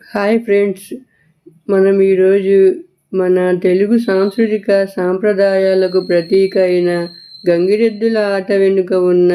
Hi friends, మనం ఈరోజు మన తెలుగు సాంస్కృతిక సాంప్రదాయాలకు ప్రతీక అయిన గంగిరెద్దుల ఆట వెనుక ఉన్న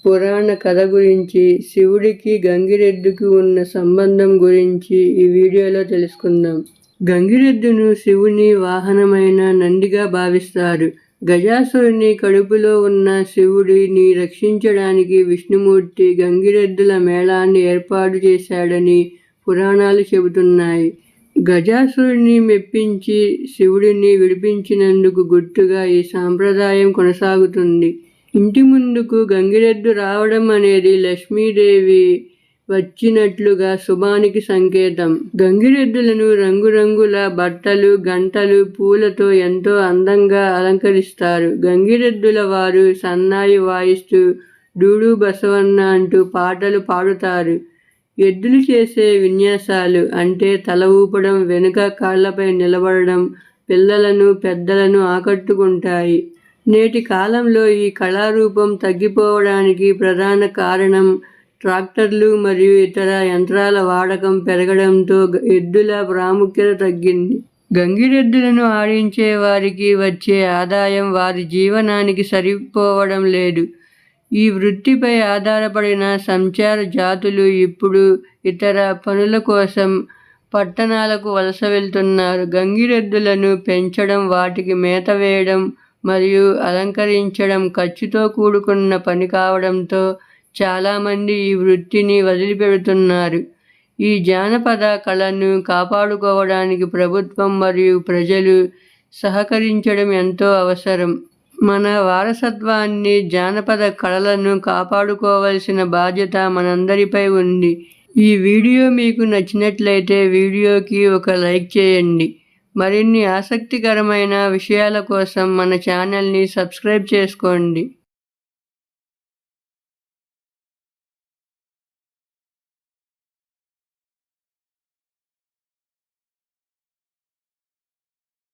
పురాణ కథ గురించి, శివుడికి గంగిరెద్దుకు ఉన్న సంబంధం గురించి ఈ వీడియోలో తెలుసుకుందాం. గంగిరెద్దును శివుని వాహనమైన నందిగా భావిస్తారు. గజాసురుని కడుపులో ఉన్న శివుడిని రక్షించడానికి విష్ణుమూర్తి గంగిరెద్దుల మేళాన్ని ఏర్పాటు చేశాడని పురాణాలు చెబుతున్నాయి. గజాసురుని మెప్పించి శివుడిని విడిపించినందుకు గుర్తుగా ఈ సాంప్రదాయం కొనసాగుతుంది. ఇంటి ముందుకు గంగిరెద్దు రావడం అనేది లక్ష్మీదేవి వచ్చినట్లుగా శుభానికి సంకేతం. గంగిరెద్దులను రంగురంగుల బట్టలు, గంటలు, పూలతో ఎంతో అందంగా అలంకరిస్తారు. గంగిరెద్దుల వారు సన్నాయి వాయిస్తూ డూడు బసవన్న అంటూ పాటలు పాడుతారు. ఎద్దులు చేసే విన్యాసాలు అంటే తల ఊపడం, వెనుక కాళ్లపై నిలబడడం పిల్లలను పెద్దలను ఆకట్టుకుంటాయి. నేటి కాలంలో ఈ కళారూపం తగ్గిపోవడానికి ప్రధాన కారణం ట్రాక్టర్లు మరియు ఇతర యంత్రాల వాడకం పెరగడంతో ఎద్దుల ప్రాముఖ్యత తగ్గింది. గంగిరెద్దులను ఆడించే వారికి వచ్చే ఆదాయం వారి జీవనానికి సరిపోవడం లేదు. ఈ వృత్తిపై ఆధారపడిన సంచార జాతులు ఇప్పుడు ఇతర పనుల కోసం పట్టణాలకు వలస వెళ్తున్నారు. గంగిరెద్దులను పెంచడం, వాటికి మేత వేయడం మరియు అలంకరించడం ఖర్చుతో కూడుకున్న పని కావడంతో చాలామంది ఈ వృత్తిని వదిలిపెడుతున్నారు. ఈ జానపద కళను కాపాడుకోవడానికి ప్రభుత్వం మరియు ప్రజలు సహకరించడం ఎంతో అవసరం. మన వారసత్వాన్ని, జానపద కళలను కాపాడుకోవాల్సిన బాధ్యత మనందరిపై ఉంది. ఈ వీడియో మీకు నచ్చినట్లయితే వీడియోకి ఒక లైక్ చేయండి. మరిన్ని ఆసక్తికరమైన విషయాల కోసం మన ఛానల్ని సబ్స్క్రైబ్ చేసుకోండి.